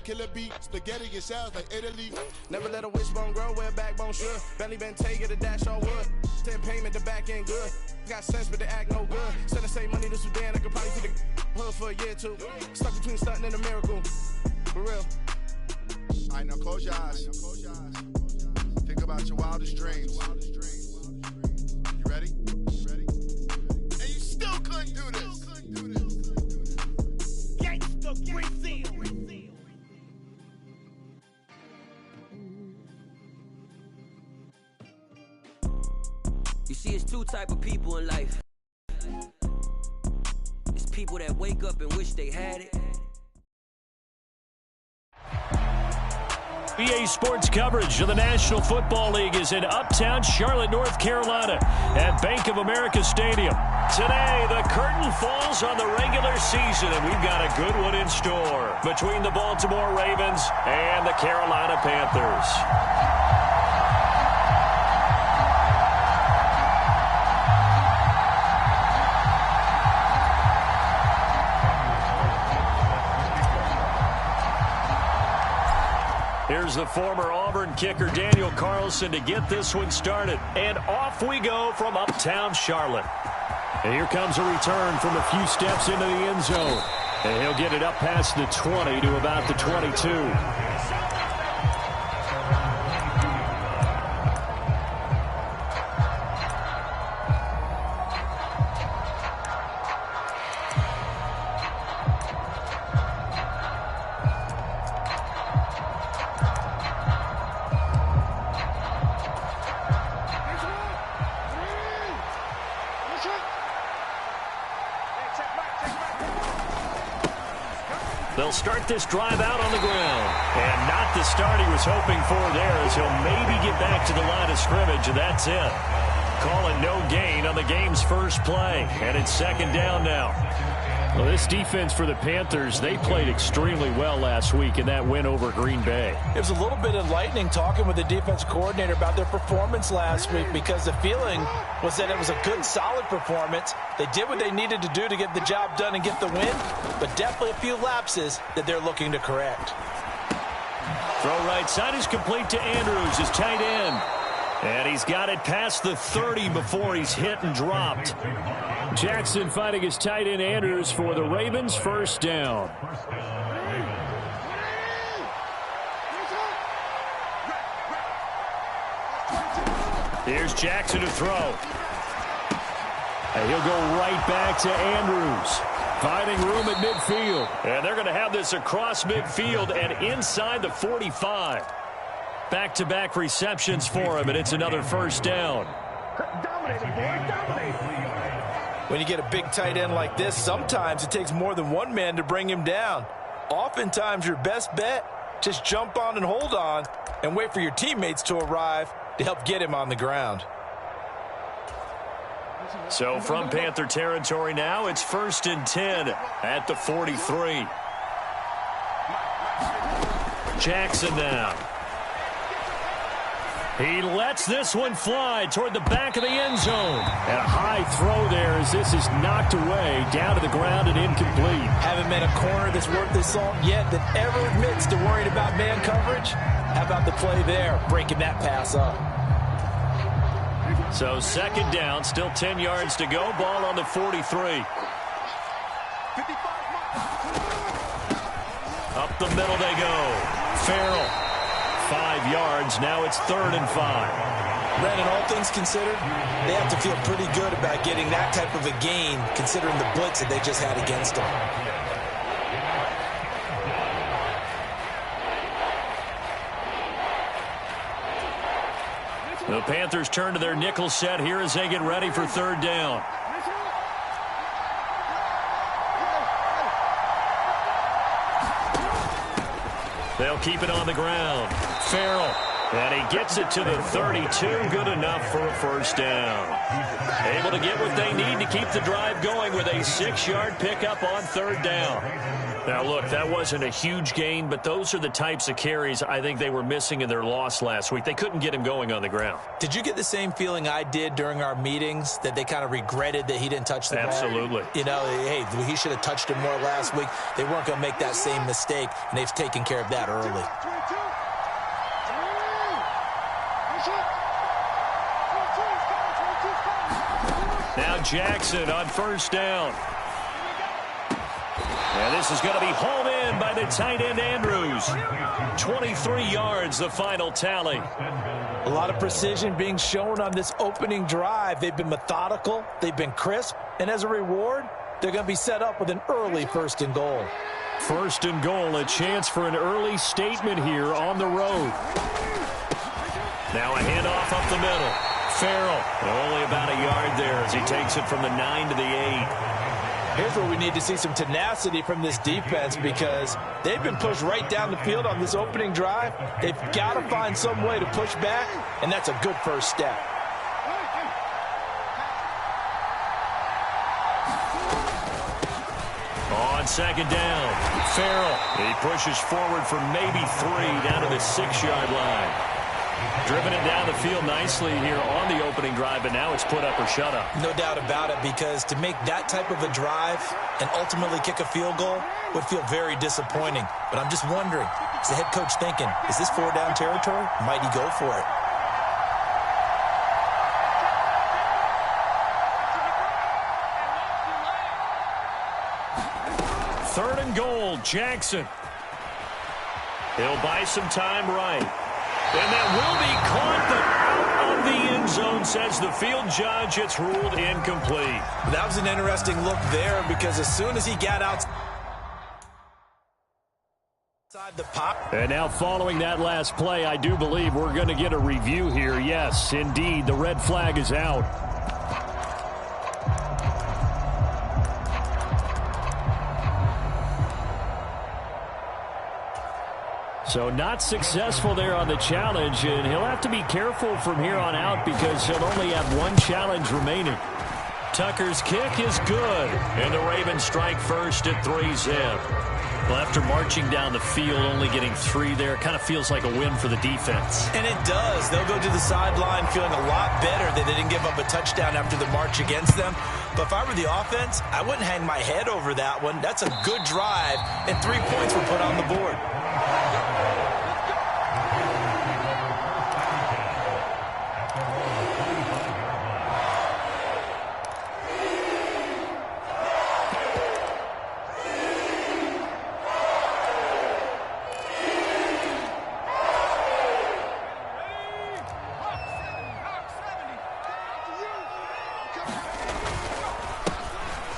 Killer beat, spaghetti and sounds like Italy. Never let a wishbone grow where a backbone should. Belly been taken to dash on wood. 10 payment, the back end good. Got sense, but they act no good. Send the same money to Sudan, I could probably see the hood for a year or two. Stuck between stunting and a miracle. For real. All right, now close your eyes. Think about your wildest dreams. You ready? And you still couldn't do this. Gangsta Brazil. You see, it's two type of people in life. It's people that wake up and wish they had it. EA Sports coverage of the National Football League is in uptown Charlotte, North Carolina at Bank of America Stadium. Today, the curtain falls on the regular season, and we've got a good one in store between the Baltimore Ravens and the Carolina Panthers. Here's the former Auburn kicker Daniel Carlson to get this one started. And off we go from uptown Charlotte. And here comes a return from a few steps into the end zone. And he'll get it up past the 20 to about the 22. They'll start this drive out on the ground. And not the start he was hoping for there, as he'll maybe get back to the line of scrimmage, and that's it. Calling no gain on the game's first play. And it's second down now. Well, this defense for the Panthers, they played extremely well last week in that win over Green Bay. It was a little bit enlightening talking with the defense coordinator about their performance last week, because the feeling was that it was a good, solid performance. They did what they needed to do to get the job done and get the win, but definitely a few lapses that they're looking to correct. Throw right side is complete to Andrews, his tight end. And he's got it past the 30 before he's hit and dropped. Jackson fighting his tight end Andrews for the Ravens, first down. Here's Jackson to throw. And he'll go right back to Andrews. Finding room at midfield. And they're going to have this across midfield and inside the 45. Back-to-back receptions for him, and it's another first down. When you get a big tight end like this, sometimes it takes more than one man to bring him down. Oftentimes, your best bet, just jump on and hold on and wait for your teammates to arrive to help get him on the ground. So from Panther territory now, it's 1st and 10 at the 43. Jackson now. He lets this one fly toward the back of the end zone. And a high throw there as this is knocked away, down to the ground and incomplete. Haven't met a corner that's worth the salt yet that ever admits to worrying about man coverage. How about the play there, breaking that pass up? So second down, still 10 yards to go. Ball on the 43. Up the middle they go. Farrell. 5 yards. Now it's 3rd and 5. Brandon, all things considered, they have to feel pretty good about getting that type of a gain, considering the blitz that they just had against them. The Panthers turn to their nickel set here as they get ready for 3rd down. They'll keep it on the ground. Farrell. And he gets it to the 32. Good enough for a first down. Able to get what they need to keep the drive going with a 6-yard pickup on 3rd down. Now, look, that wasn't a huge gain, but those are the types of carries I think they were missing in their loss last week. They couldn't get him going on the ground. Did you get the same feeling I did during our meetings, that they kind of regretted that he didn't touch the ball? Absolutely. You know, hey, he should have touched him more last week. They weren't going to make that same mistake, and they've taken care of that early. Now Jackson on first down. And this is going to be home in by the tight end Andrews. 23 yards, the final tally. A lot of precision being shown on this opening drive. They've been methodical, they've been crisp, and as a reward, they're going to be set up with an early 1st and goal. 1st and goal, a chance for an early statement here on the road. Now a handoff up the middle. Farrell, only about a yard there as he takes it from the 9 to the 8. Here's where we need to see some tenacity from this defense, because they've been pushed right down the field on this opening drive. They've got to find some way to push back, and that's a good first step. On 2nd down, Farrell. He pushes forward for maybe 3 down to the 6-yard line. Driven it down the field nicely here on the opening drive, but now it's put up or shut up. No doubt about it, because to make that type of a drive and ultimately kick a field goal would feel very disappointing. But I'm just wondering, is the head coach thinking, is this 4-down territory? Might he go for it? Third and goal, Jackson. He'll buy some time right. And that will be caught, but out of the end zone, says the field judge. It's ruled incomplete. That was an interesting look there, because as soon as he got outside the pop. And now following that last play, I do believe we're going to get a review here. Yes, indeed, the red flag is out. So not successful there on the challenge, and he'll have to be careful from here on out because he'll only have 1 challenge remaining. Tucker's kick is good, and the Ravens strike first at 3-zip. Well, after marching down the field, only getting 3 there, kind of feels like a win for the defense. And it does. They'll go to the sideline feeling a lot better that they didn't give up a touchdown after the march against them. But if I were the offense, I wouldn't hang my head over that one. That's a good drive, and 3 points were put on the board.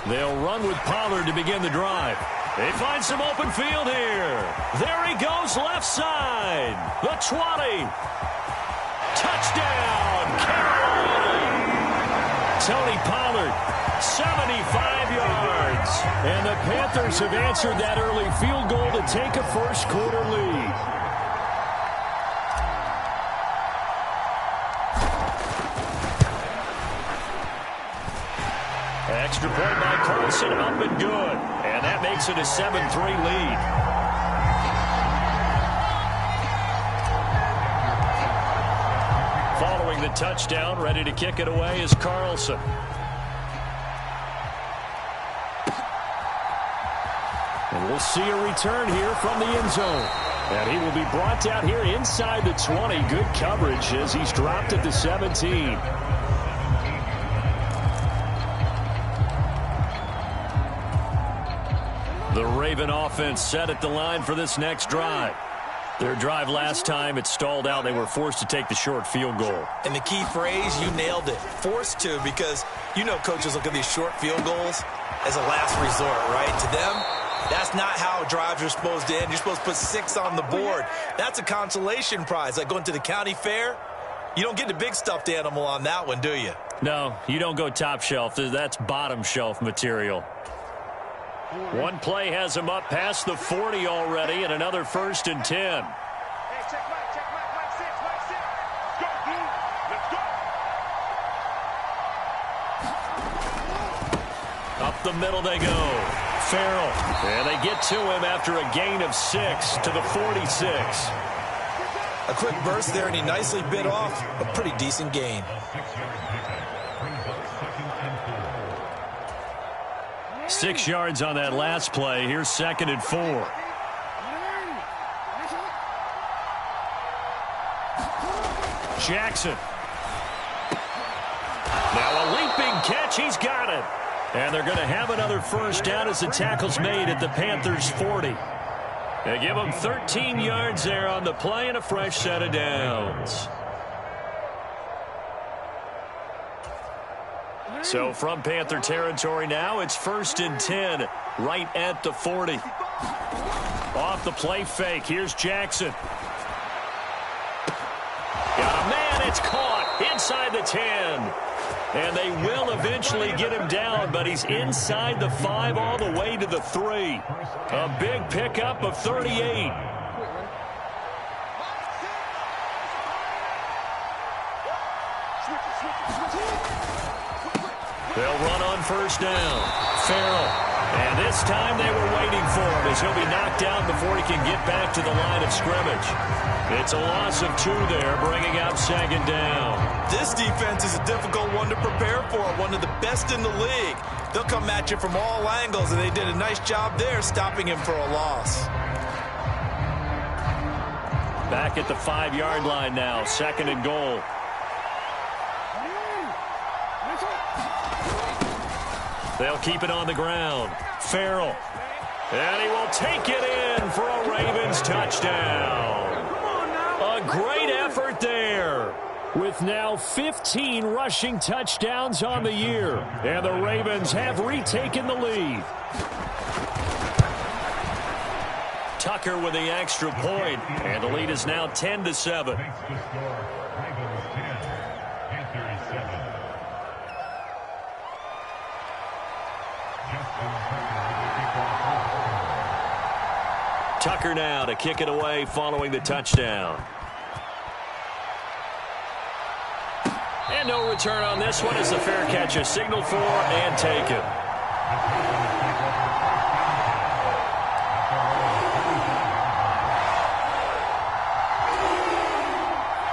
They'll run with Pollard to begin the drive. They find some open field here. There he goes, left side. The 20. Touchdown, Carolina. Tony Pollard, 75 yards. And the Panthers have answered that early field goal to take a first-quarter lead. Extra point by Carlson, up and good. And that makes it a 7-3 lead. Following the touchdown, ready to kick it away is Carlson. And we'll see a return here from the end zone. And he will be brought down here inside the 20. Good coverage as he's dropped at the 17. The Raven offense set at the line for this next drive. Their drive last time, it stalled out. They were forced to take the short field goal. And the key phrase, you nailed it. Forced to, because you know coaches look at these short field goals as a last resort, right? To them, that's not how drives are supposed to end. You're supposed to put 6 on the board. That's a consolation prize. Like going to the county fair, you don't get the big stuffed animal on that one, do you? No, you don't go top shelf. That's bottom shelf material. One play has him up past the 40 already, and another 1st and 10. Up the middle they go. Farrell. And they get to him after a gain of 6 to the 46. A quick burst there, and he nicely bit off a pretty decent gain. Six yards on that last play. Here's 2nd and 4. Jackson. Now a leaping catch. He's got it. And they're going to have another first down as the tackle's made at the Panthers' 40. They give them 13 yards there on the play and a fresh set of downs. So from Panther territory now, it's 1st and 10 right at the 40. Off the play fake. Here's Jackson. Got a man. It's caught inside the 10. And they will eventually get him down, but he's inside the 5 all the way to the 3. A big pickup of 38. They'll run on first down. Farrell. And this time they were waiting for him as he'll be knocked down before he can get back to the line of scrimmage. It's a loss of 2 there, bringing up 2nd down. This defense is a difficult one to prepare for, one of the best in the league. They'll come at you from all angles, and they did a nice job there stopping him for a loss. Back at the 5-yard line now, 2nd and goal. They'll keep it on the ground. Farrell. And he will take it in for a Ravens touchdown. A great effort there. With now 15 rushing touchdowns on the year. And the Ravens have retaken the lead. Tucker with the extra point. And the lead is now 10-7. Tucker now to kick it away following the touchdown. And no return on this one as the fair catch is signaled for and taken.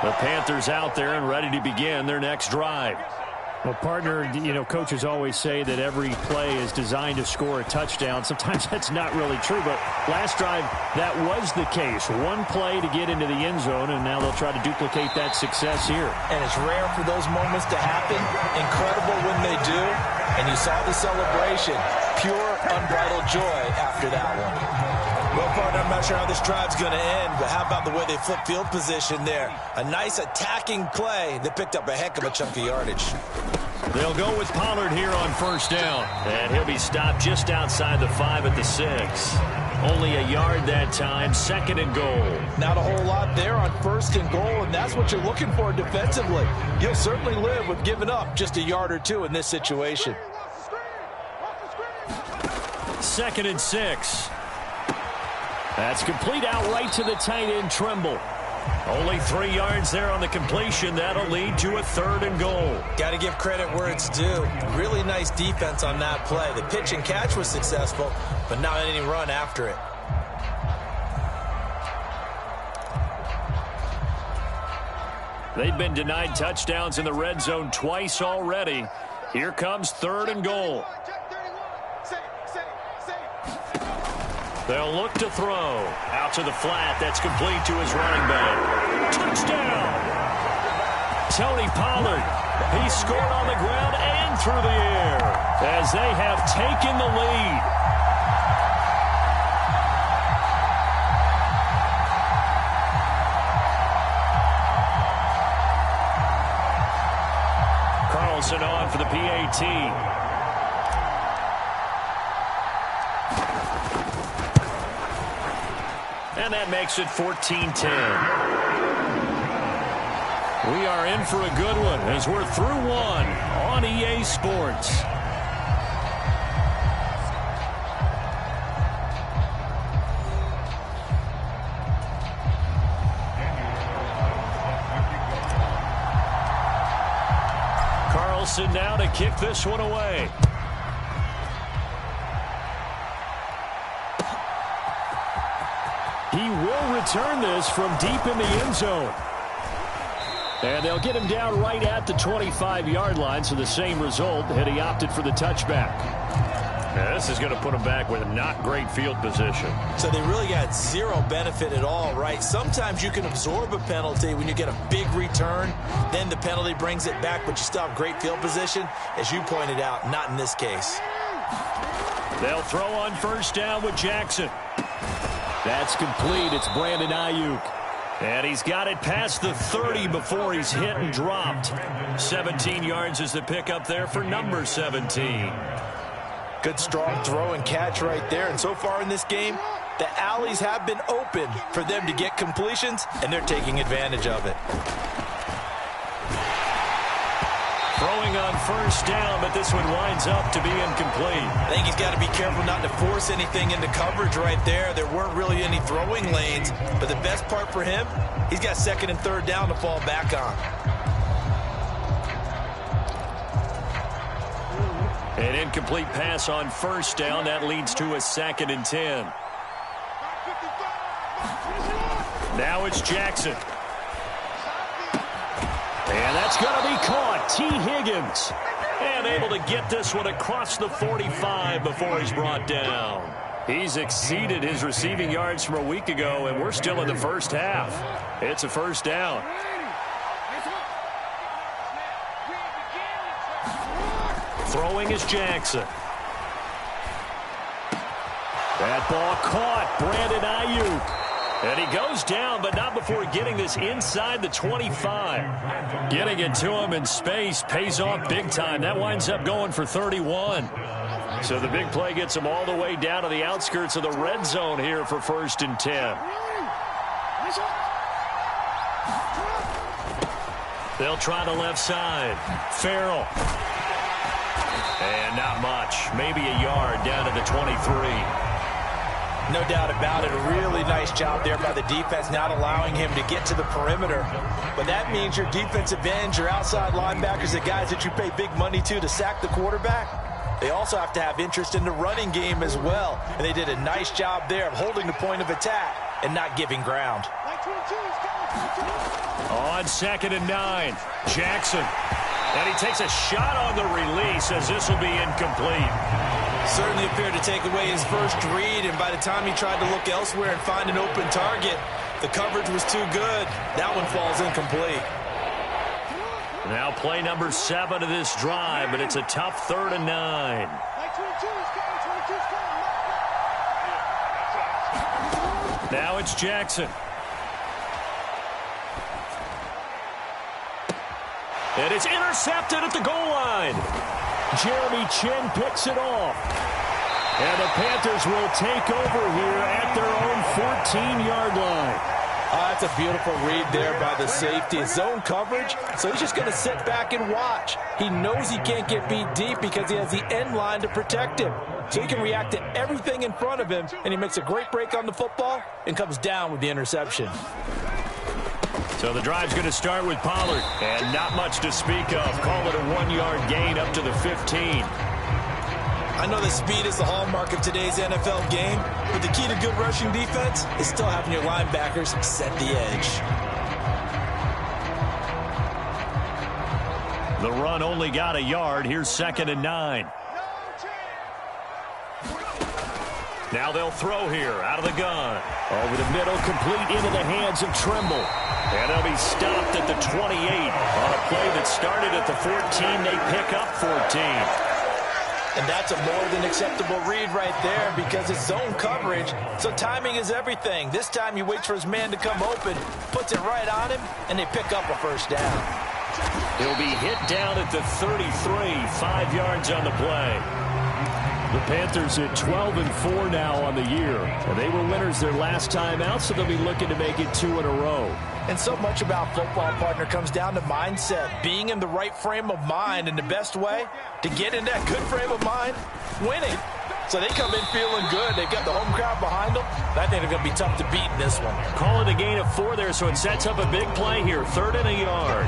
The Panthers out there and ready to begin their next drive. Well, partner, you know, coaches always say that every play is designed to score a touchdown. Sometimes that's not really true, but last drive, that was the case. One play to get into the end zone, and now they'll try to duplicate that success here. And it's rare for those moments to happen. Incredible when they do. And you saw the celebration. Pure, unbridled joy after that one. Well, partner, I'm not sure how this drive's going to end, but how about the way they flip field position there? A nice attacking play that picked up a heck of a chunk of yardage. They'll go with Pollard here on first down. And he'll be stopped just outside the 5 at the 6. Only a yard that time, 2nd and goal. Not a whole lot there on 1st and goal, and that's what you're looking for defensively. You'll certainly live with giving up just a yard or 2 in this situation. 2nd and 6. That's complete out right to the tight end, Trimble. Only 3 yards there on the completion. That'll lead to a 3rd and goal. Got to give credit where it's due. Really nice defense on that play. The pitch and catch was successful, but not any run after it. They've been denied touchdowns in the red zone twice already. Here comes 3rd and goal. They'll look to throw. Out to the flat. That's complete to his running back. Touchdown! Tony Pollard. He scored on the ground and through the air as they have taken the lead. Carlson on for the PAT. And that makes it 14-10. We are in for a good one as we're through one on EA Sports. Carlson now to kick this one away. return this from deep in the end zone. And they'll get him down right at the 25-yard line, so the same result, and he opted for the touchback. Now, this is going to put him back with not great field position. So they really got zero benefit at all, right? Sometimes you can absorb a penalty when you get a big return. Then the penalty brings it back, but you still have great field position. As you pointed out, not in this case. They'll throw on first down with Jackson. That's complete. It's Brandon Ayuk. And he's got it past the 30 before he's hit and dropped. 17 yards is the pickup there for number 17. Good strong throw and catch right there. And so far in this game, the alleys have been open for them to get completions, and they're taking advantage of it. Throwing on first down, but this one winds up to be incomplete. I think he's got to be careful not to force anything into coverage right there. There weren't really any throwing lanes, but the best part for him, he's got second and third down to fall back on. An incomplete pass on first down. That leads to a 2nd and 10. Now it's Jackson. And that's going to be caught. T. Higgins. And able to get this one across the 45 before he's brought down. He's exceeded his receiving yards from a week ago, and we're still in the first half. It's a first down. Throwing is Jackson. That ball caught. Brandon Ayuk. And he goes down, but not before getting this inside the 25. Getting it to him in space pays off big time. That winds up going for 31. So the big play gets him all the way down to the outskirts of the red zone here for 1st and 10. They'll try the left side. Farrell. And not much. Maybe a yard down to the 23. No doubt about it. A really nice job there by the defense, not allowing him to get to the perimeter. But that means your defensive ends, your outside linebackers, the guys that you pay big money to sack the quarterback, they also have to have interest in the running game as well. And they did a nice job there of holding the point of attack and not giving ground. On 2nd and 9, Jackson. And he takes a shot on the release as this will be incomplete. Certainly appeared to take away his first read, and by the time he tried to look elsewhere and find an open target, the coverage was too good. That one falls incomplete. Now play number 7 of this drive, but it's a tough 3rd and 9. Now it's Jackson. And it's intercepted at the goal line. Jeremy Chin picks it off. And the Panthers will take over here at their own 14-yard line. That's a beautiful read there by the safety. It's zone coverage, so he's just going to sit back and watch. He knows he can't get beat deep because he has the end line to protect him. So he can react to everything in front of him, and he makes a great break on the football and comes down with the interception. So the drive's going to start with Pollard, and not much to speak of. Call it a 1-yard gain up to the 15. I know that speed is the hallmark of today's NFL game, but the key to good rushing defense is still having your linebackers set the edge. The run only got a yard. Here's 2nd and 9. Now they'll throw here out of the gun. Over the middle, complete into the hands of Trimble. And they'll be stopped at the 28 on a play that started at the 14. They pick up 14. And that's a more than acceptable read right there because it's zone coverage, so timing is everything. This time he waits for his man to come open, puts it right on him, and they pick up a first down. He'll be hit down at the 33, 5 yards on the play. The Panthers at 12-4 now on the year. And they were winners their last time out, so they'll be looking to make it 2 in a row. And so much about football, partner, comes down to mindset, being in the right frame of mind, and the best way to get in that good frame of mind, winning. So they come in feeling good. They've got the home crowd behind them. I think they're going to be tough to beat in this one. Call it a gain of 4 there, so it sets up a big play here. 3rd and a yard.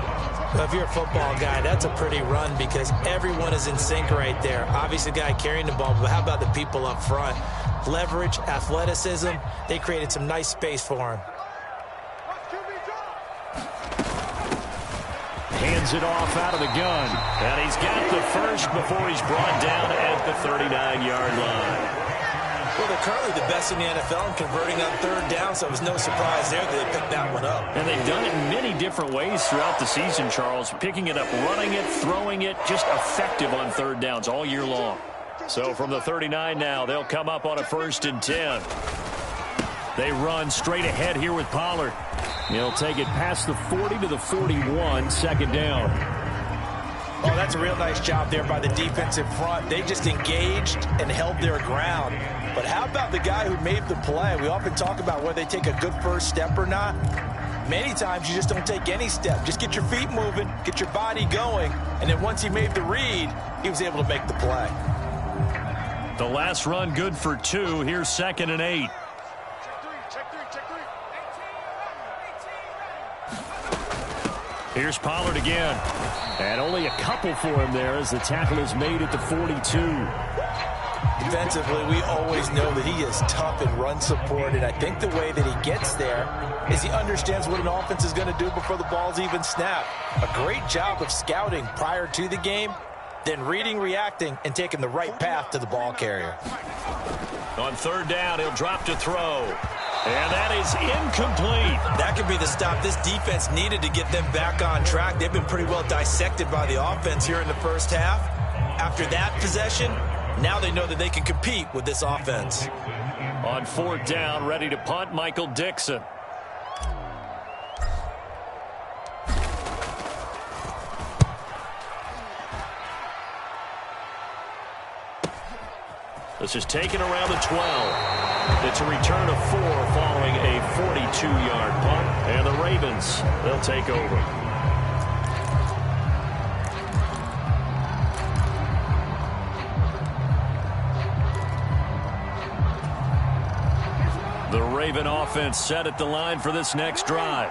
Well, if you're a football guy, that's a pretty run because everyone is in sync right there. Obviously, the guy carrying the ball, but how about the people up front? Leverage, athleticism, they created some nice space for him. Hands it off out of the gun. And he's got the first before he's brought down at the 39-yard line. Well, they're currently the best in the NFL in converting on third down, so it was no surprise there that they picked that one up. And they've done it in many different ways throughout the season, Charles. Picking it up, running it, throwing it, just effective on third downs all year long. So from the 39 now, they'll come up on a 1st and 10. They run straight ahead here with Pollard. He'll take it past the 40 to the 41, 2nd down. Oh, that's a real nice job there by the defensive front. They just engaged and held their ground. But how about the guy who made the play? We often talk about whether they take a good first step or not. Many times you just don't take any step. Just get your feet moving, get your body going, and then once he made the read, he was able to make the play. The last run good for 2. Here's 2nd and 8. Here's Pollard again. And only a couple for him there as the tackle is made at the 42. Defensively, we always know that he is tough in run support, and I think the way that he gets there is he understands what an offense is going to do before the ball's even snapped. A great job of scouting prior to the game, then reading, reacting, and taking the right path to the ball carrier. On 3rd down, he'll drop to throw. And that is incomplete. That could be the stop this defense needed to get them back on track. They've been pretty well dissected by the offense here in the first half. After that possession, now they know that they can compete with this offense. On 4th down, ready to punt, Michael Dixon. This is taken around the 12. It's a return of 4 following a 42-yard punt. And the Ravens, they'll take over. The Raven offense set at the line for this next drive.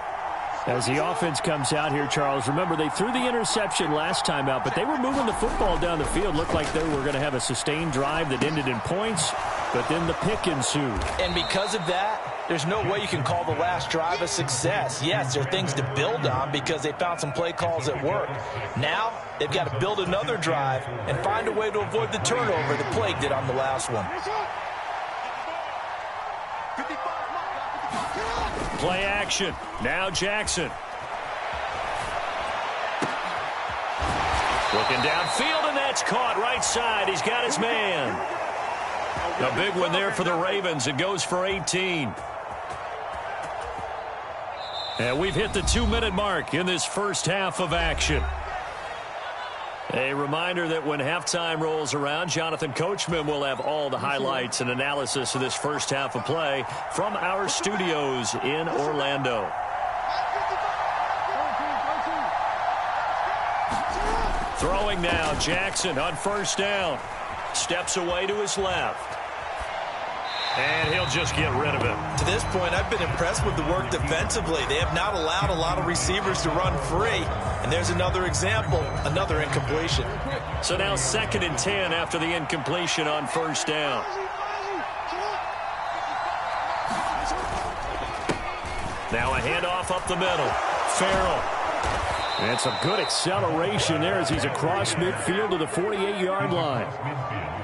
As the offense comes out here, Charles, remember they threw the interception last time out, but they were moving the football down the field. Looked like they were going to have a sustained drive that ended in points, but then the pick ensued. And because of that, there's no way you can call the last drive a success. Yes, there are things to build on because they found some play calls that work. Now, they've got to build another drive and find a way to avoid the turnover that plagued it on the last one. Play action. Now Jackson. Looking downfield, and that's caught right side. He's got his man. A big one there for the Ravens. It goes for 18. And we've hit the 2-minute mark in this first half of action. A reminder that when halftime rolls around, Jonathan Coachman will have all the highlights and analysis of this first half of play from our studios in Orlando. Throwing now, Jackson on 1st down. Steps away to his left. And he'll just get rid of it. To this point, I've been impressed with the work defensively. They have not allowed a lot of receivers to run free. And there's another example, another incompletion. So now 2nd and 10 after the incompletion on 1st down. Now a handoff up the middle. Farrell. And some good acceleration there as he's across midfield to the 48-yard line.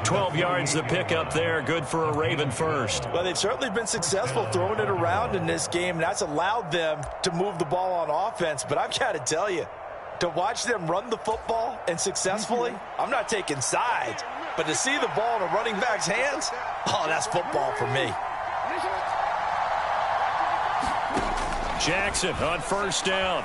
12 yards the pickup there. Good for a Raven first. Well, they've certainly been successful throwing it around in this game. And that's allowed them to move the ball on offense. But I've got to tell you, to watch them run the football and successfully, I'm not taking sides. But to see the ball in a running back's hands, oh, that's football for me. Jackson on 1st down.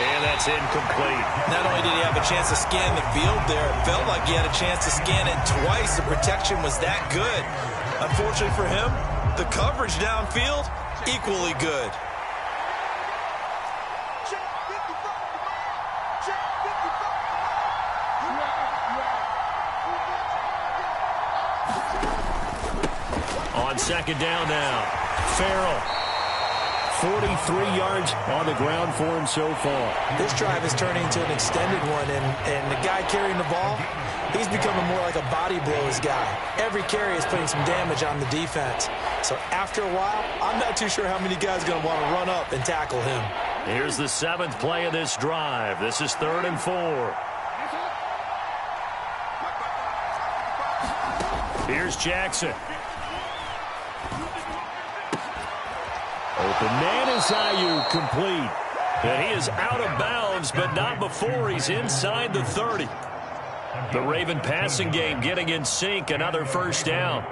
And that's incomplete. Not only did he have a chance to scan the field there, it felt like he had a chance to scan it twice. The protection was that good. Unfortunately for him, the coverage downfield, equally good. On 2nd down now, Farrell. 43 yards on the ground for him so far. This drive is turning into an extended one, and the guy carrying the ball, he's becoming more like a body blows guy. Every carry is putting some damage on the defense. So after a while, I'm not too sure how many guys are going to want to run up and tackle him. Here's the 7th play of this drive. This is 3rd and 4. Here's Jackson. Open man is Ayuk, complete. And he is out of bounds, but not before he's inside the 30. The Raven passing game getting in sync, another first down.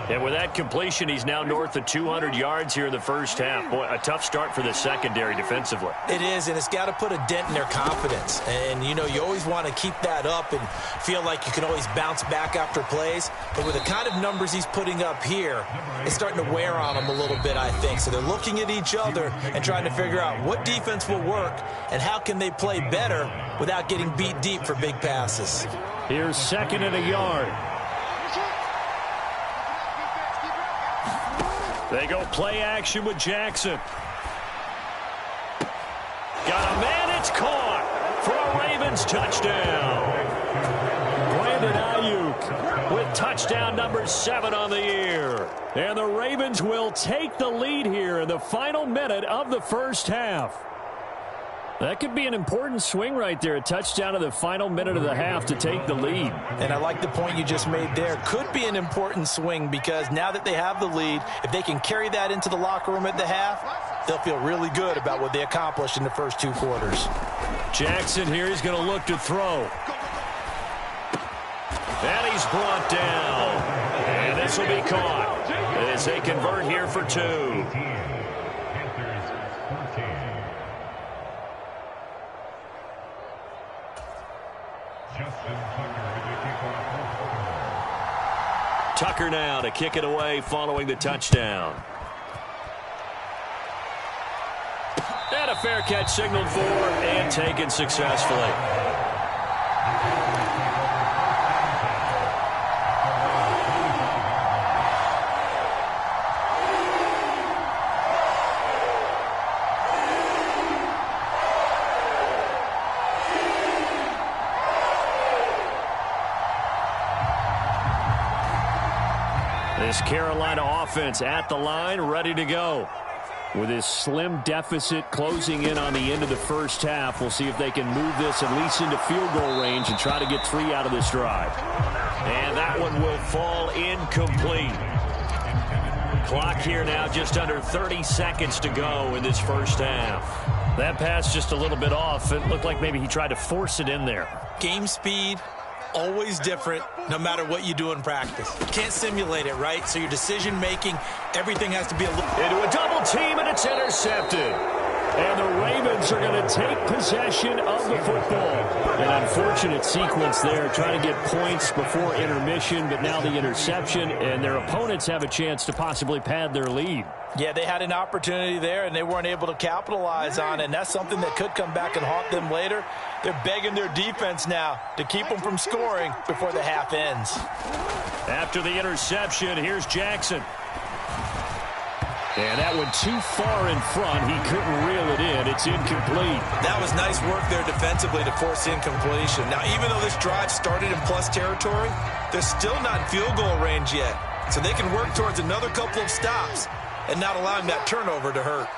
And with that completion, he's now north of 200 yards here in the first half. Boy, a tough start for the secondary defensively. It is, and it's got to put a dent in their confidence. And, you know, you always want to keep that up and feel like you can always bounce back after plays. But with the kind of numbers he's putting up here, it's starting to wear on them a little bit, I think. So they're looking at each other and trying to figure out what defense will work and how can they play better without getting beat deep for big passes. Here's 2nd and a yard. They go play action with Jackson. Got a man, it's caught for a Ravens touchdown. Brandon Ayuk with touchdown number 7 on the year. And the Ravens will take the lead here in the final minute of the first half. That could be an important swing right there. A touchdown in the final minute of the half to take the lead. And I like the point you just made there. Could be an important swing because now that they have the lead, if they can carry that into the locker room at the half, they'll feel really good about what they accomplished in the first 2 quarters. Jackson here, he's going to look to throw. And he's brought down. And this will be caught as they convert here for 2. Tucker now to kick it away following the touchdown. And a fair catch signaled for and taken successfully. This Carolina offense at the line, ready to go. With this slim deficit closing in on the end of the first half, we'll see if they can move this at least into field goal range and try to get 3 out of this drive. And that one will fall incomplete. Clock here now just under 30 seconds to go in this first half. That pass just a little bit off. It looked like maybe he tried to force it in there. Game speed, always different, no matter what you do in practice. You can't simulate it, right? So your decision-making, everything has to be a little... Into a double team, and it's intercepted. And the Ravens are going to take possession of the football. An unfortunate sequence there, trying to get points before intermission, but now the interception, and their opponents have a chance to possibly pad their lead. Yeah, they had an opportunity there, and they weren't able to capitalize on it, and that's something that could come back and haunt them later. They're begging their defense now to keep them from scoring before the half ends. After the interception, here's Jackson. And that one too far in front. He couldn't reel it in. It's incomplete. That was nice work there defensively to force incompletion. Now, even though this drive started in plus territory, they're still not in field goal range yet. So they can work towards another couple of stops and not allowing that turnover to hurt.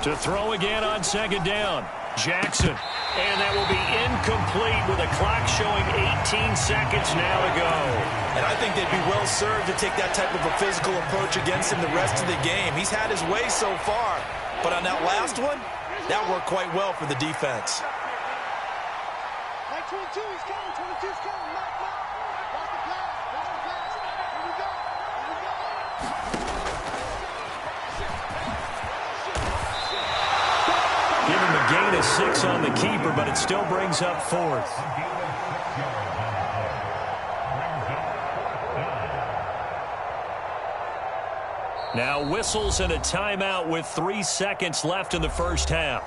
To throw again on 2nd down. Jackson. And that will be incomplete with a clock showing 18 seconds now to go. And I think they'd be well served to take that type of a physical approach against him the rest of the game. He's had his way so far. But on that last one, that worked quite well for the defense. Like 22, he's coming. 22's coming. Watch the pass. Watch the pass. Here we go. Here we go. Give him a gain of 6 on the keeper, but it still brings up 4th. Now whistles and a timeout with 3 seconds left in the first half.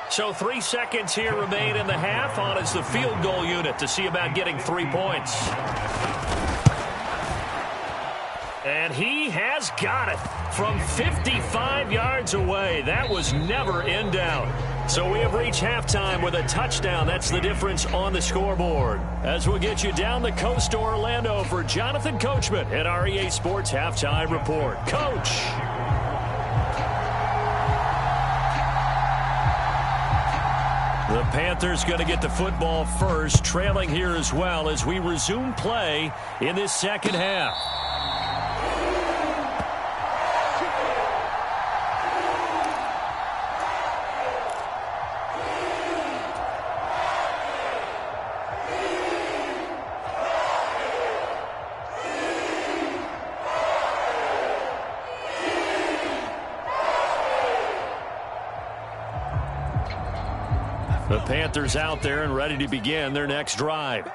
So 3 seconds here remain in the half. On is the field goal unit to see about getting 3 points. And he has got it from 55 yards away. That was never in doubt. So we have reached halftime with a touchdown. That's the difference on the scoreboard. As we'll get you down the coast to Orlando for Jonathan Coachman at our EA Sports Halftime Report. Coach. The Panthers going to get the football first, trailing here as well as we resume play in this second half. The Panthers out there and ready to begin their next drive.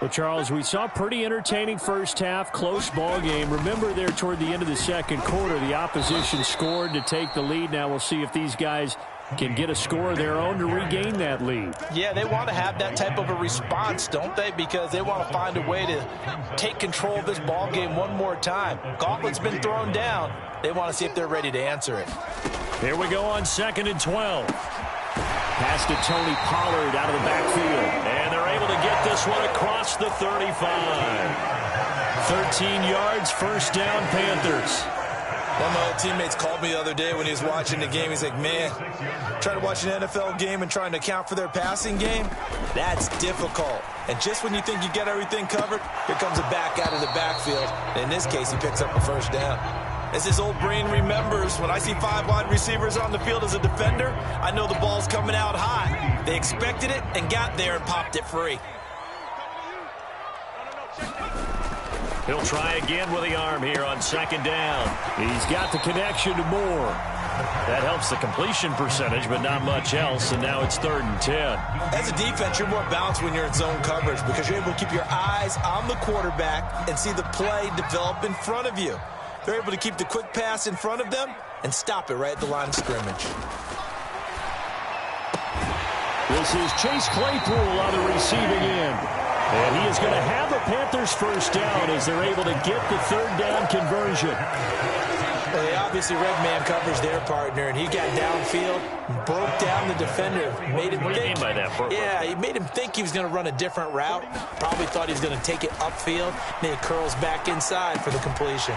Well, Charles, we saw a pretty entertaining first half, close ball game. Remember there toward the end of the second quarter, the opposition scored to take the lead. Now we'll see if these guys can get a score of their own to regain that lead. Yeah, they want to have that type of a response, don't they? Because they want to find a way to take control of this ball game one more time. Gauntlet's been thrown down. They want to see if they're ready to answer it. Here we go on 2nd and 12. Pass to Tony Pollard out of the backfield. And they're able to get this one across the 35. 13 yards, first down, Panthers. One of my old teammates called me the other day when he was watching the game. He's like, man, trying to watch an NFL game and trying to account for their passing game, that's difficult. And just when you think you get everything covered, here comes a back out of the backfield. And in this case, he picks up a first down. As his old brain remembers, when I see 5 wide receivers on the field as a defender, I know the ball's coming out high. They expected it and got there and popped it free. He'll try again with the arm here on 2nd down. He's got the connection to Moore. That helps the completion percentage, but not much else, and now it's 3rd and 10. As a defense, you're more balanced when you're in zone coverage because you're able to keep your eyes on the quarterback and see the play develop in front of you. They're able to keep the quick pass in front of them and stop it right at the line of scrimmage. This is Chase Claypool on the receiving end. And he is going to have the Panthers first down as they're able to get the 3rd down conversion. Well, they obviously red man covers their partner, and he got downfield and broke down the defender. Made him what do you mean by that? Yeah, he made him think he was going to run a different route. Probably thought he was going to take it upfield. Then he curls back inside for the completion.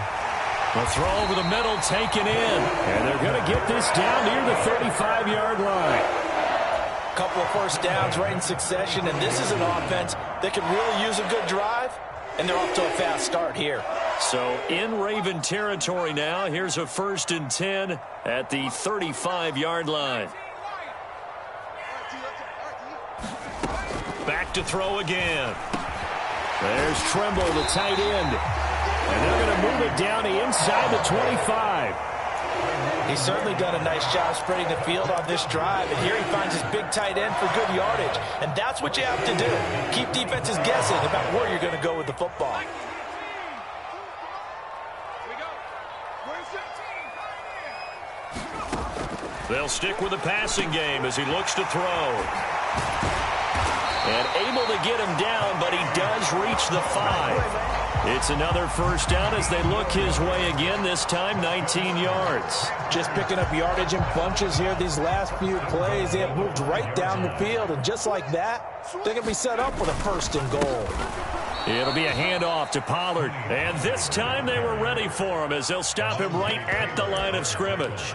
A throw over the middle, taken in. And they're going to get this down near the 35-yard line. A couple of first downs right in succession, and this is an offense that could really use a good drive, and they're off to a fast start here. So in Raven territory now, here's a 1st and 10 at the 35-yard line. Back to throw again. There's Tremble, the tight end. And they're going to move it down to inside the 25. He's certainly done a nice job spreading the field on this drive. And here he finds his big tight end for good yardage. And that's what you have to do. Keep defenses guessing about where you're going to go with the football. They'll stick with the passing game as he looks to throw. And able to get him down, but he does reach the 5. It's another first down as they look his way again, this time 19 yards. Just picking up yardage in bunches here these last few plays. They have moved right down the field, and just like that, they're going to be set up with a 1st and goal. It'll be a handoff to Pollard, and this time they were ready for him as they'll stop him right at the line of scrimmage.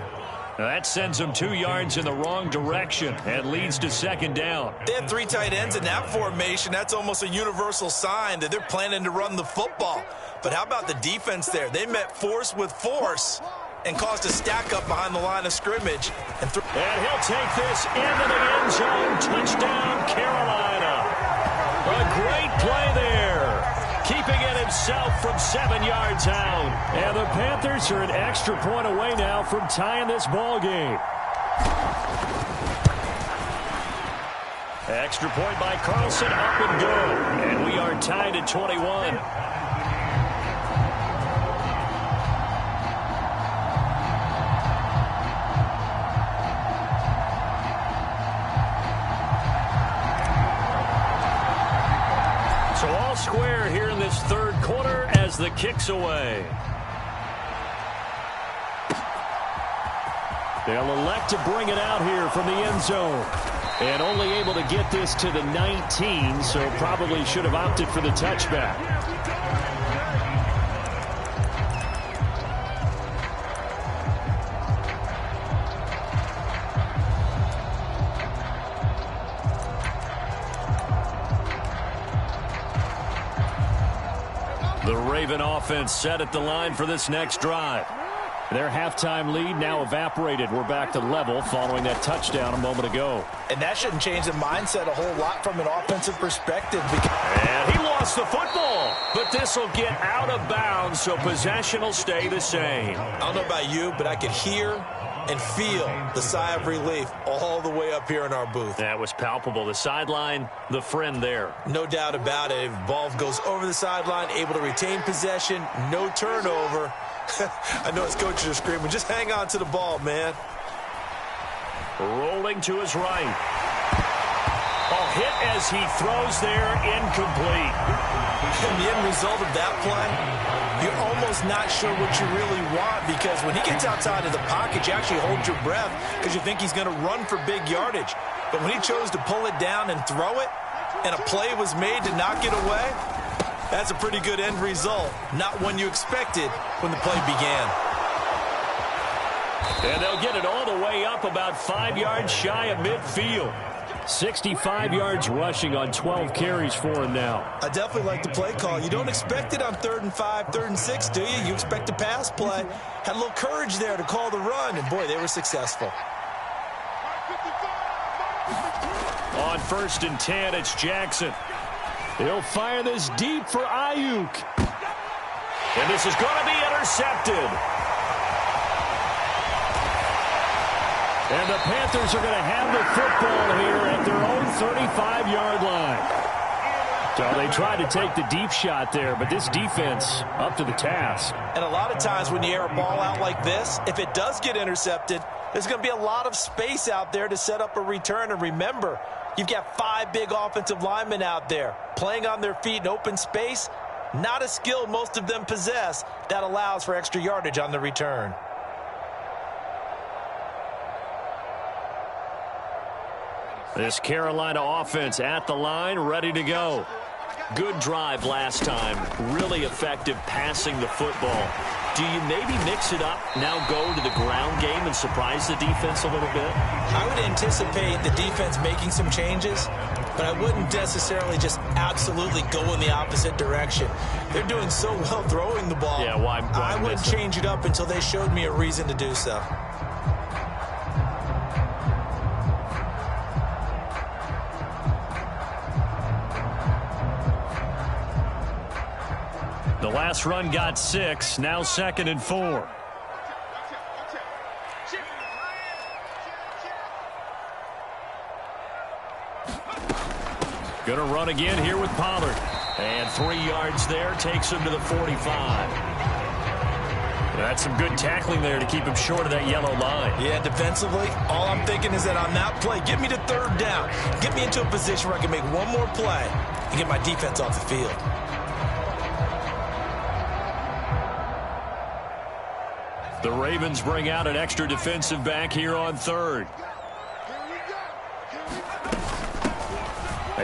Now that sends them 2 yards in the wrong direction and leads to 2nd down. They have 3 tight ends in that formation. That's almost a universal sign that they're planning to run the football. But how about the defense there? They met force with force and caused a stack up behind the line of scrimmage. And he'll take this into the end zone. Touchdown, Carolina. A great play there. Keeping it himself from 7 yards out. And the Panthers are an extra point away now from tying this ball game. Extra point by Carlson, up and good. And we are tied at 21. So all square here in this 3rd quarter as the kick's away. They'll elect to bring it out here from the end zone. And only able to get this to the 19, so probably should have opted for the touchback. The Raven offense set at the line for this next drive. Their halftime lead now evaporated. We're back to level following that touchdown a moment ago. And that shouldn't change the mindset a whole lot from an offensive perspective. And he lost the football, but this will get out of bounds, so possession will stay the same. I don't know about you, but I could hear and feel the sigh of relief all the way up here in our booth. That was palpable. The sideline, the friend there. No doubt about it. If the ball goes over the sideline, able to retain possession, no turnover. I know his coaches are screaming, just hang on to the ball, man. Rolling to his right. Oh, hit as he throws there, incomplete. And the end result of that play, you're almost not sure what you really want, because when he gets outside of the pocket, you actually hold your breath because you think he's going to run for big yardage. But when he chose to pull it down and throw it, and a play was made to knock it away, that's a pretty good end result. Not one you expected when the play began. And they'll get it all the way up about 5 yards shy of midfield. 65 yards rushing on 12 carries for him now. I definitely like the play call. You don't expect it on 3rd and 5, 3rd and 6, do you? You expect a pass play. Had a little courage there to call the run, and boy, they were successful. On 1st and 10, it's Jackson. He'll fire this deep for Ayuk. And this is going to be intercepted. And the Panthers are going to have the football here at their own 35-yard line. So they tried to take the deep shot there, but this defense up to the task. And a lot of times when you air a ball out like this, if it does get intercepted, there's going to be a lot of space out there to set up a return. And remember, you've got 5 big offensive linemen out there playing on their feet in open space. Not a skill most of them possess that allows for extra yardage on the return. This Carolina offense at the line, ready to go. Good drive last time. Really effective passing the football. Do you maybe mix it up, now go to the ground game and surprise the defense a little bit? I would anticipate the defense making some changes, but I wouldn't necessarily just absolutely go in the opposite direction. They're doing so well throwing the ball. Yeah, why I wouldn't change it up until they showed me a reason to do so. The last run got 6, now 2nd and 4. Going to run again here with Pollard. And 3 yards there, takes him to the 45. That's some good tackling there to keep him short of that yellow line. Yeah, defensively, all I'm thinking is that on that play, get me to 3rd down. Get me into a position where I can make one more play and get my defense off the field. The Ravens bring out an extra defensive back here on 3rd.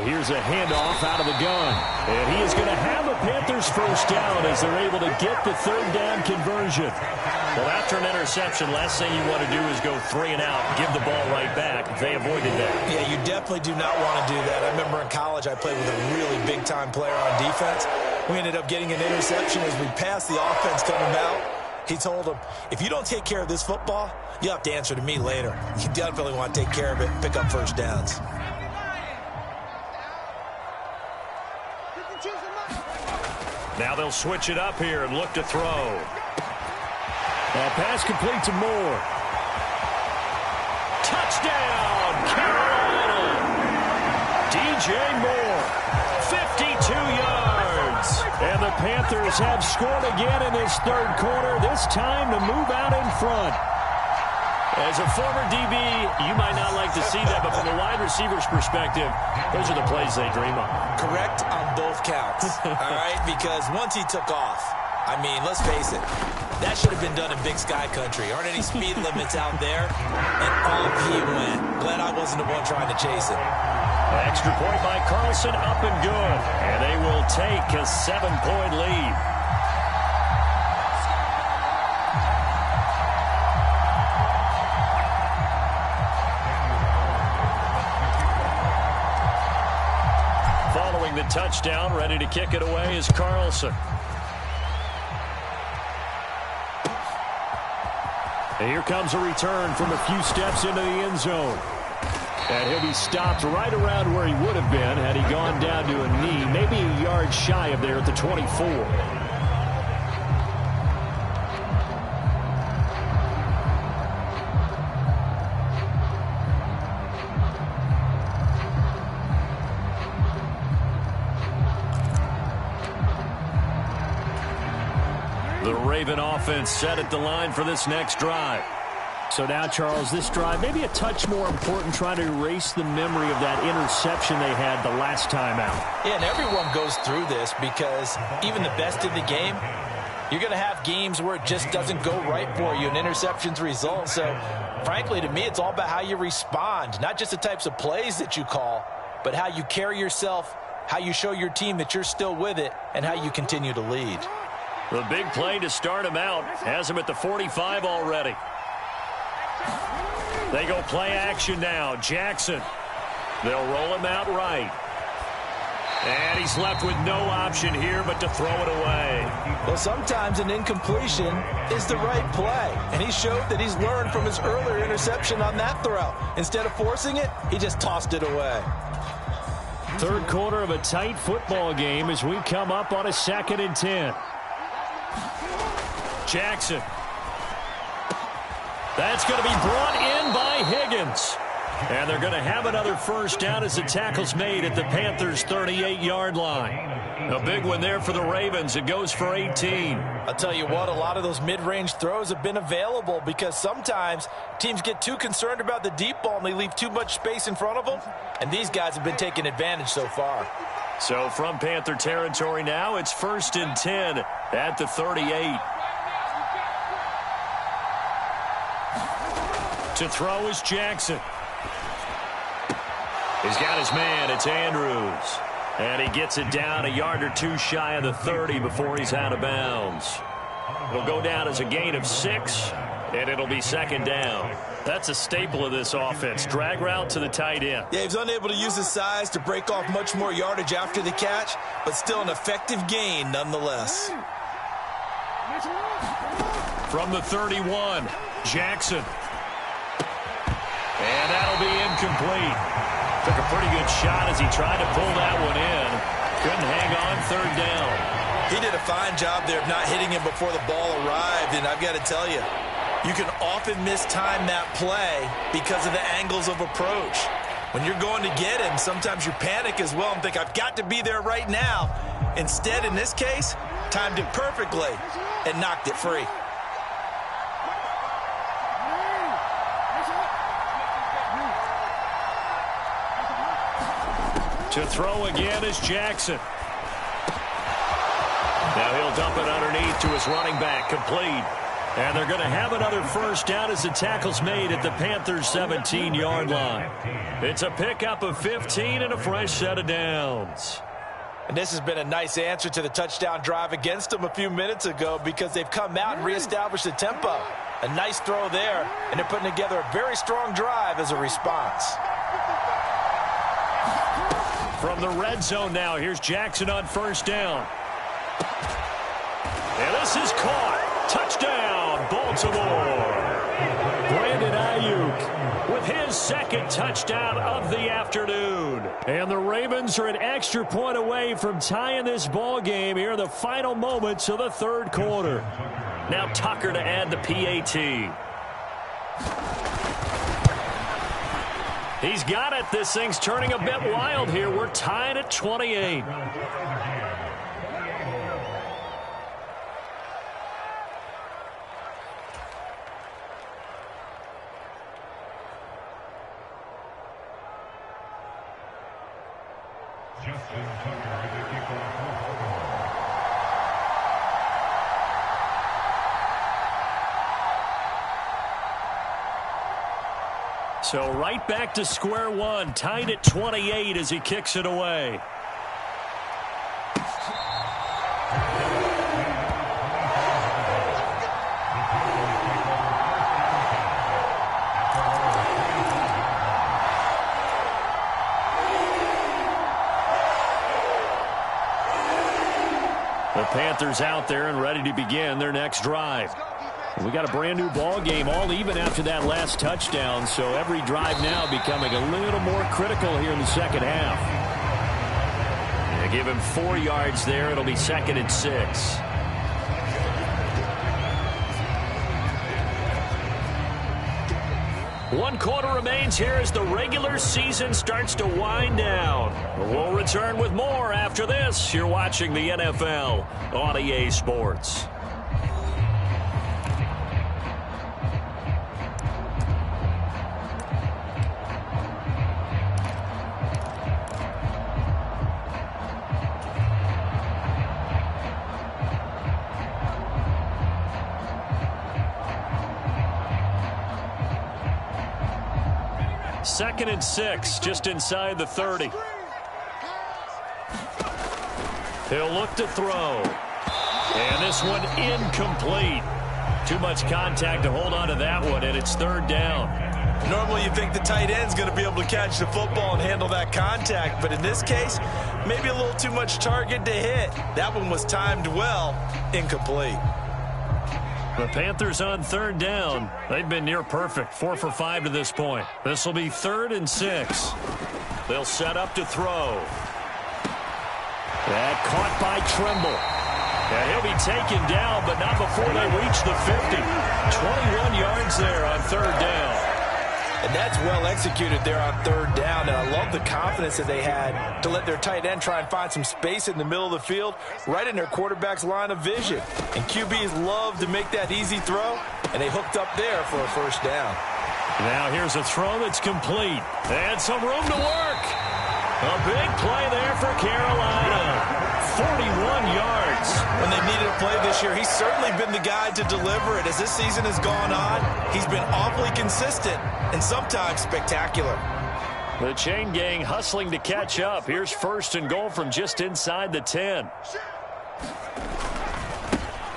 Here's a handoff out of the gun. And he is going to have a Panthers first down as they're able to get the 3rd down conversion. Well, after an interception, last thing you want to do is go 3 and out, give the ball right back. They avoided that. Yeah, you definitely do not want to do that. I remember in college I played with a really big-time player on defense. We ended up getting an interception as we passed the offense coming out. He told him, if you don't take care of this football, you'll have to answer to me later. You definitely want to take care of it and pick up first downs. Now they'll switch it up here and look to throw. Pass complete to Moore. Touchdown, Carolina! DJ Moore, 52 yards. And the Panthers have scored again in this 3rd quarter, this time to move out in front. As a former DB, you might not like to see that, but from a wide receiver's perspective, those are the plays they dream of. Correct on both counts, all right? Because once he took off, I mean, let's face it. That should have been done in Big Sky Country. Aren't any speed limits out there? And off he went. Glad I wasn't the one trying to chase him. Extra point by Carlson, up and good. And they will take a 7-point lead. Following the touchdown, ready to kick it away is Carlson. And here comes a return from a few steps into the end zone. And he'll be stopped right around where he would have been had he gone down to a knee, maybe a yard shy of there at the 24. The Raven offense set at the line for this next drive. So now, Charles, this drive maybe a touch more important, trying to erase the memory of that interception they had the last time out. Yeah, and everyone goes through this because even the best in the game, you're going to have games where it just doesn't go right for you, and interceptions result. So, frankly, to me, it's all about how you respond, not just the types of plays that you call, but how you carry yourself, how you show your team that you're still with it, and how you continue to lead. The big play to start him out has him at the 45 already. They go play action now. Jackson. They'll roll him out right. And he's left with no option here but to throw it away. Well, sometimes an incompletion is the right play. And he showed that he's learned from his earlier interception on that throw. Instead of forcing it, he just tossed it away. Third quarter of a tight football game as we come up on a 2nd and 10. Jackson. That's going to be brought in by Higgins. And they're going to have another first down as the tackle's made at the Panthers' 38-yard line. A big one there for the Ravens. It goes for 18. I'll tell you what, a lot of those mid-range throws have been available because sometimes teams get too concerned about the deep ball and they leave too much space in front of them. And these guys have been taking advantage so far. So from Panther territory now, it's 1st and 10 at the 38. To throw is Jackson. He's got his man. It's Andrews. And he gets it down a yard or two shy of the 30 before he's out of bounds. It'll go down as a gain of 6, and it'll be 2nd down. That's a staple of this offense. Drag route to the tight end. Yeah, he's unable to use his size to break off much more yardage after the catch, but still an effective gain nonetheless. From the 31, Jackson. And that'll be incomplete. Took a pretty good shot as he tried to pull that one in. Couldn't hang on 3rd down. He did a fine job there of not hitting him before the ball arrived, and I've got to tell you, you can often mistime that play because of the angles of approach. When you're going to get him, sometimes you panic as well and think, I've got to be there right now. Instead, in this case, timed it perfectly and knocked it free. To throw again is Jackson. Now he'll dump it underneath to his running back, complete. And they're going to have another first down as the tackle's made at the Panthers' 17-yard line. It's a pickup of 15 and a fresh set of downs. And this has been a nice answer to the touchdown drive against them a few minutes ago because they've come out and reestablished the tempo. A nice throw there, and they're putting together a very strong drive as a response. From the red zone now, here's Jackson on first down. And this is caught. Touchdown, Baltimore. Brandon Ayuk with his 2nd touchdown of the afternoon. And the Ravens are an extra point away from tying this ball game here in the final moments of the 3rd quarter. Now Tucker to add the PAT. He's got it. This thing's turning a bit wild here. We're tied at 28. So right back to square one, tied at 28 as he kicks it away. The Panthers out there and ready to begin their next drive. We got a brand new ball game, all even after that last touchdown, so every drive now becoming a little more critical here in the second half. They give him 4 yards there. It'll be 2nd and 6. One quarter remains here as the regular season starts to wind down. We'll return with more after this. You're watching the NFL on EA Sports. Second and 6, just inside the 30. He'll look to throw. And this one incomplete. Too much contact to hold on to that one, and it's 3rd down. Normally you think the tight end's going to be able to catch the football and handle that contact, but in this case, maybe a little too much target to hit. That one was timed well, incomplete. The Panthers on 3rd down. They've been near perfect, 4 for 5 to this point. This will be 3rd and 6. They'll set up to throw. That caught by Tremble. And he'll be taken down, but not before they reach the 50. 21 yards there on 3rd down. And that's well executed there on 3rd down. And I love the confidence that they had to let their tight end try and find some space in the middle of the field, right in their quarterback's line of vision. And QBs love to make that easy throw, and they hooked up there for a 1st down. Now here's a throw that's complete. And some room to work. A big play there for Carolina. 41 yards. When they've needed a play this year, he's certainly been the guy to deliver it. As this season has gone on, he's been awfully consistent and sometimes spectacular. The chain gang hustling to catch up. Here's 1st and goal from just inside the 10.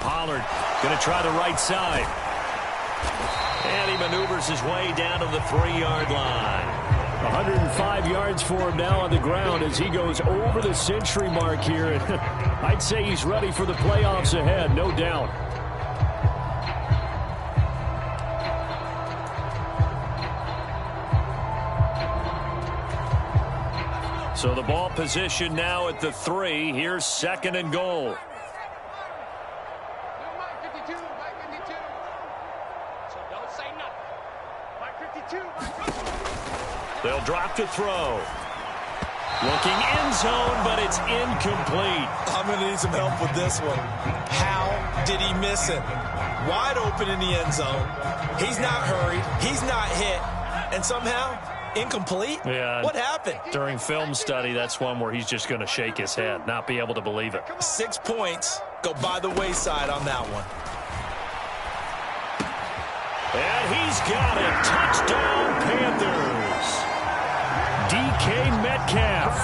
Pollard going to try the right side. And he maneuvers his way down to the 3-yard line. 105 yards for him now on the ground as he goes over the century mark here. I'd say he's ready for the playoffs ahead, no doubt. So the ball position now at the 3. Here's 2nd and goal. They'll drop to throw. Looking end zone, but it's incomplete. I'm going to need some help with this one. How did he miss it? Wide open in the end zone. He's not hurried. He's not hit. And somehow, incomplete? Yeah. What happened? During film study, that's one where he's just going to shake his head, not be able to believe it. 6 points go by the wayside on that one. And he's got it. Touchdown, Panthers. DK Metcalf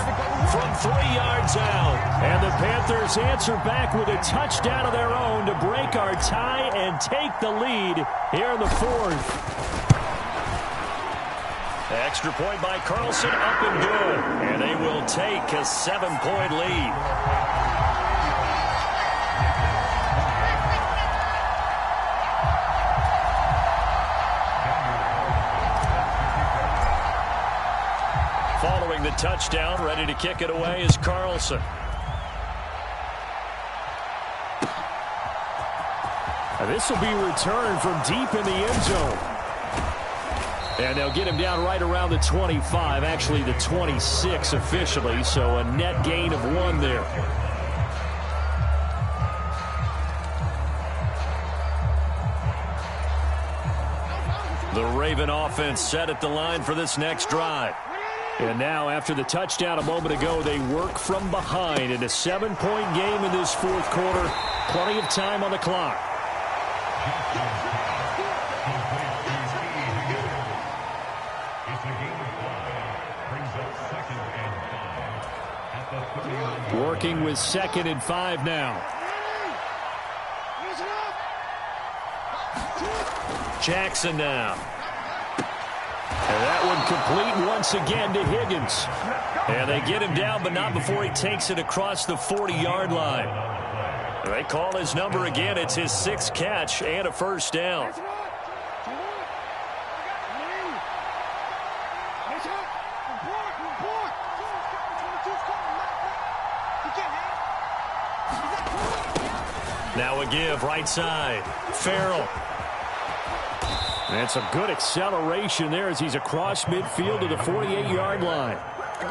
from 3 yards out. And the Panthers answer back with a touchdown of their own to break our tie and take the lead here in the 4th. Extra point by Carlson, up and good. And they will take a 7-point lead. Following the touchdown, ready to kick it away is Carlson. This will be returned from deep in the end zone. And they'll get him down right around the 25, actually the 26 officially, so a net gain of 1 there. The Raven offense set at the line for this next drive. And now, after the touchdown a moment ago, they work from behind in a 7-point game in this 4th quarter. Plenty of time on the clock. working with 2nd and 5 now. Jackson now. And that one complete once again to Higgins. And they get him down, but not before he takes it across the 40-yard line. They call his number again. It's his 6th catch and a first down. Now a give, right side. Farrell. That's a good acceleration there as he's across midfield to the 48-yard line.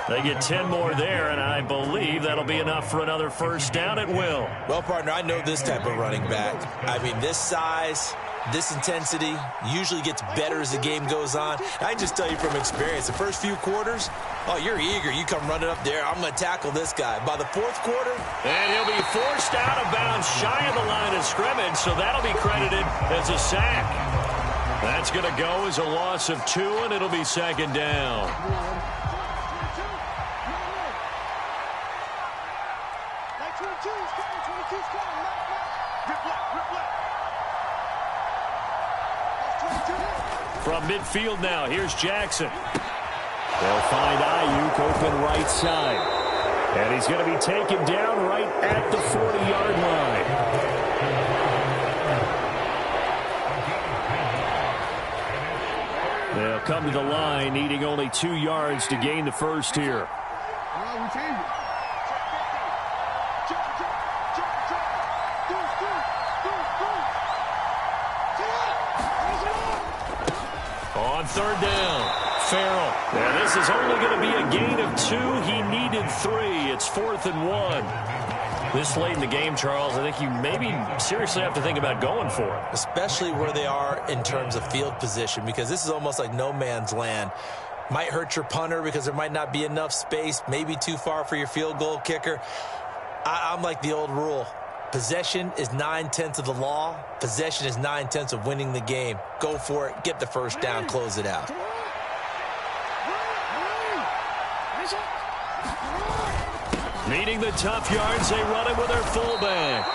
They get 10 more there, and I believe that'll be enough for another first down at will. Well, partner, I know this type of running back. I mean, this size, this intensity usually gets better as the game goes on. I can just tell you from experience, the first few quarters, oh, you're eager. You come running up there. I'm going to tackle this guy. By the 4th quarter, and he'll be forced out of bounds shy of the line of scrimmage, so that'll be credited as a sack. That's going to go as a loss of 2, and it'll be 2nd down. From midfield now, here's Jackson. They'll find Ayuk open right side. And he's going to be taken down right at the 40-yard line. They'll come to the line, needing only 2 yards to gain the first here. On 3rd down, Farrell. And this is only going to be a gain of 2. He needed 3. It's 4th and 1. This late in the game, Charles, I think you maybe seriously have to think about going for it. Especially where they are in terms of field position, because this is almost like no man's land. Might hurt your punter because there might not be enough space, maybe too far for your field goal kicker. I'm like the old rule. Possession is 9/10 of the law. Possession is 9/10 of winning the game. Go for it. Get the first down. Close it out. Needing the tough yards, they run it with their fullback.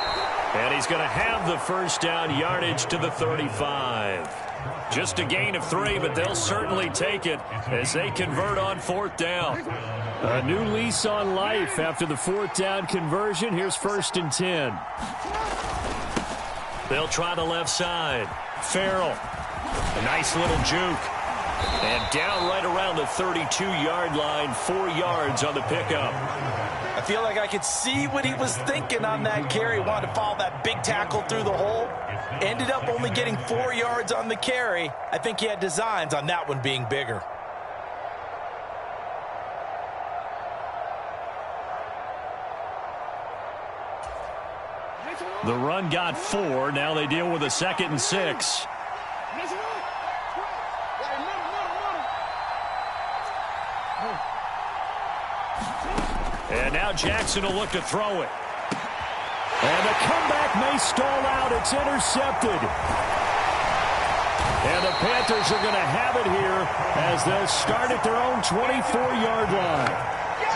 And he's going to have the first down, yardage to the 35. Just a gain of 3, but they'll certainly take it as they convert on 4th down. A new lease on life after the 4th down conversion. Here's 1st and 10. They'll try the left side. Farrell. A nice little juke. And down right around the 32-yard line, 4 yards on the pickup. I feel like I could see what he was thinking on that carry. Wanted to follow that big tackle through the hole. Ended up only getting 4 yards on the carry. I think he had designs on that one being bigger. The run got 4. Now they deal with a 2nd and 6. And now Jackson will look to throw it. And the comeback may stall out. It's intercepted. And the Panthers are going to have it here as they'll start at their own 24-yard line.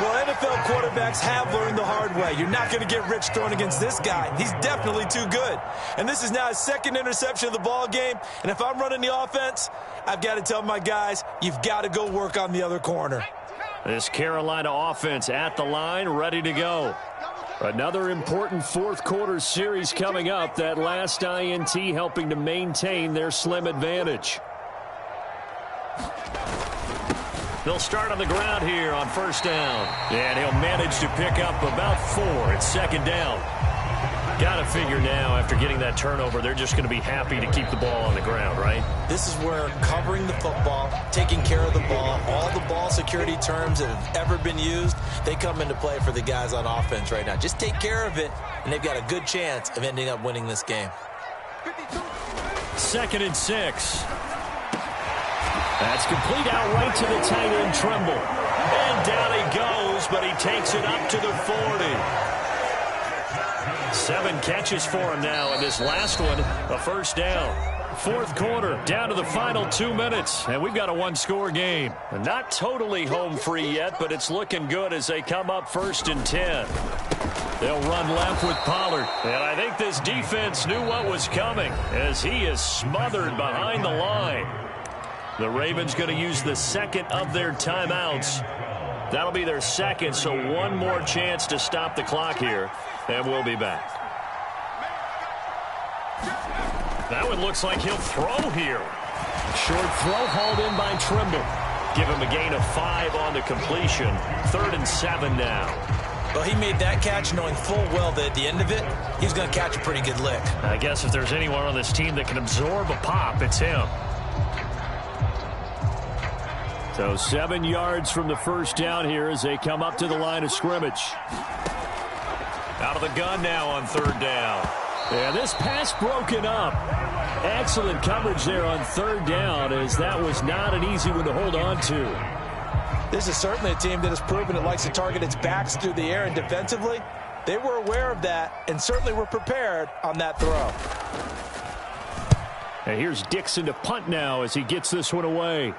Well, NFL quarterbacks have learned the hard way. You're not going to get rich throwing against this guy. He's definitely too good. And this is now his 2nd interception of the ball game. And if I'm running the offense, I've got to tell my guys, you've got to go work on the other corner. This Carolina offense at the line, ready to go. Another important 4th quarter series coming up. That last INT helping to maintain their slim advantage. They'll start on the ground here on 1st down. And he'll manage to pick up about 4. It's 2nd down. Got to figure now, after getting that turnover, they're just going to be happy to keep the ball on the ground, right? This is where covering the football, taking care of the ball, all the ball security terms that have ever been used, they come into play for the guys on offense right now. Just take care of it, and they've got a good chance of ending up winning this game. 2nd and 6. That's complete out right to the tight end, Trimble. And down he goes, but he takes it up to the 40. 7 catches for him now, and this last one, a first down. 4th quarter, down to the final 2 minutes, and we've got a 1-score game. Not totally home free yet, but it's looking good as they come up 1st and 10. They'll run left with Pollard. And I think this defense knew what was coming as he is smothered behind the line. The Ravens going to use the second of their timeouts. That'll be their second, so one more chance to stop the clock here, and we'll be back. That one looks like he'll throw here. Short throw hauled in by Trimble. Give him a gain of 5 on the completion. 3rd and 7 now. Well, he made that catch knowing full well that at the end of it, he's going to catch a pretty good lick. I guess if there's anyone on this team that can absorb a pop, it's him. So 7 yards from the first down here as they come up to the line of scrimmage. Out of the gun now on 3rd down. Yeah, this pass broken up. Excellent coverage there on 3rd down, as that was not an easy one to hold on to. This is certainly a team that has proven it likes to target its backs through the air, and defensively, they were aware of that and certainly were prepared on that throw. And here's Dixon to punt now as he gets this one away.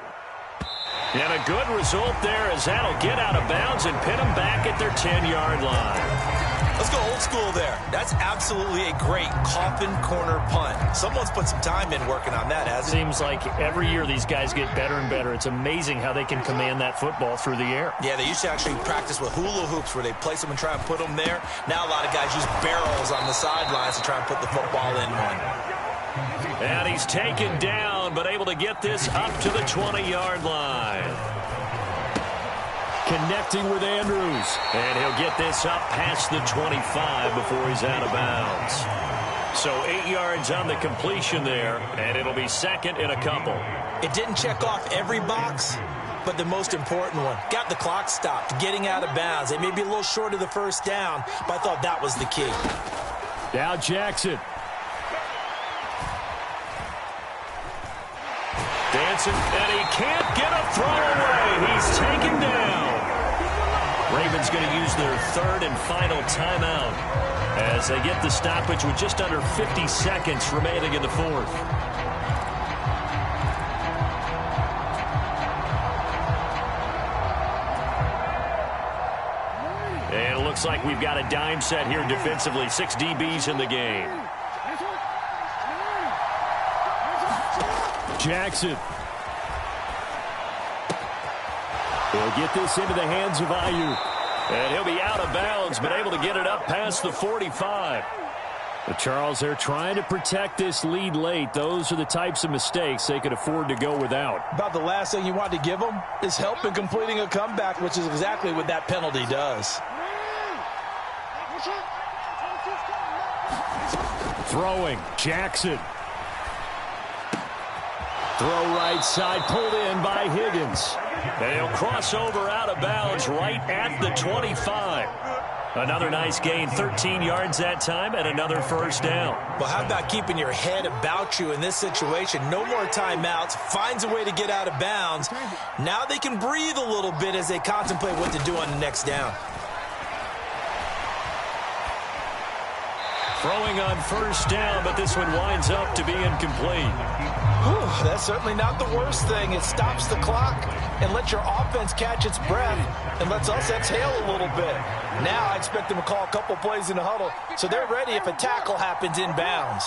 And a good result there as that'll get out of bounds and pin them back at their 10-yard line. Let's go old school there. That's absolutely a great coffin corner punt. Someone's put some time in working on that, hasn't it? Seems like every year these guys get better and better. It's amazing how they can command that football through the air. Yeah, they used to actually practice with hula hoops where they place them and try and put them there. Now a lot of guys use barrels on the sidelines to try and put the football in one. And he's taken down, but able to get this up to the 20-yard line. Connecting with Andrews. And he'll get this up past the 25 before he's out of bounds. So 8 yards on the completion there, and it'll be second in a couple. It didn't check off every box, but the most important one. Got the clock stopped, getting out of bounds. They may be a little short of the first down, but I thought that was the key. Now Jackson. Dancing, and he can't get a throw away. He's taken down. Ravens going to use their 3rd and final timeout as they get the stoppage with just under 50 seconds remaining in the 4th. And it looks like we've got a dime set here defensively. 6 DBs in the game. Jackson. He'll get this into the hands of Ayuk. And he'll be out of bounds, but able to get it up past the 45. But Charles, they're trying to protect this lead late. Those are the types of mistakes they could afford to go without. About the last thing you want to give them is help in completing a comeback, which is exactly what that penalty does. Throwing, Jackson. Throw right side, pulled in by Higgins. And he'll cross over out of bounds right at the 25. Another nice gain, 13 yards that time, and another first down. Well, how about keeping your head about you in this situation? No more timeouts, finds a way to get out of bounds. Now they can breathe a little bit as they contemplate what to do on the next down. Throwing on first down, but this one winds up to be incomplete. Whew, that's certainly not the worst thing. It stops the clock and lets your offense catch its breath and lets us exhale a little bit. Now I expect them to call a couple plays in the huddle so they're ready if a tackle happens inbounds.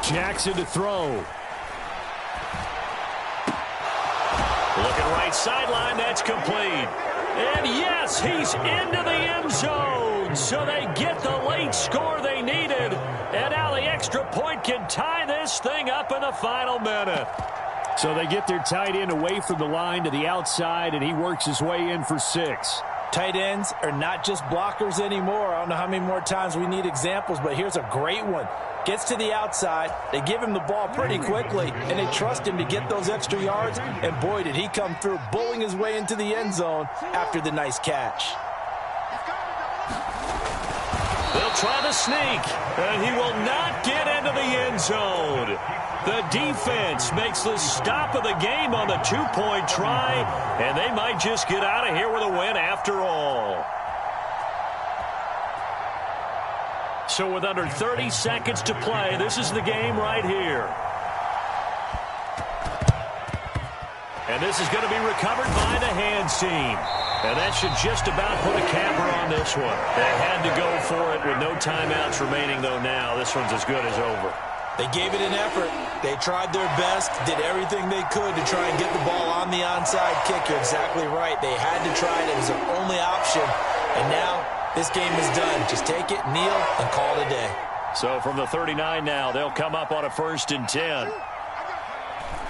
Jackson to throw. Looking right sideline, that's complete. And yes, he's into the end zone. So they get the late score they needed. And now the extra point can tie this thing up in the final minute. So they get their tight end away from the line to the outside, and he works his way in for 6. Tight ends are not just blockers anymore. I don't know how many more times we need examples, but here's a great one. Gets to the outside, they give him the ball pretty quickly, and they trust him to get those extra yards, and boy, did he come through, bullying his way into the end zone after the nice catch. They'll try the sneak, and he will not get into the end zone. The defense makes the stop of the game on the 2-point try, and they might just get out of here with a win after all. So with under 30 seconds to play, this is the game right here. And this is going to be recovered by the hands team. And that should just about put a capper on this one. They had to go for it with no timeouts remaining, though now. This one's as good as over. They gave it an effort. They tried their best, did everything they could to try and get the ball on the onside kick. You're exactly right. They had to try it. It was their only option. And now this game is done. Just take it, kneel, and call it a day. So from the 39 now, they'll come up on a 1st and 10.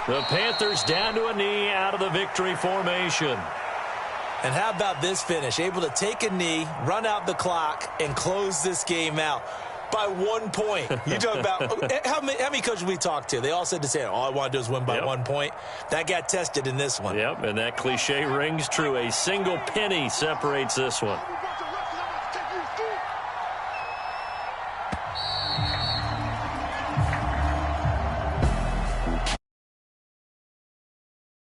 The Panthers down to a knee out of the victory formation. And how about this finish? Able to take a knee, run out the clock, and close this game out by 1 point. You talk about how many coaches we talked to? They all said the same. All I want to do is win by 1 point. That got tested in this one. Yep, and that cliche rings true. A single penny separates this one.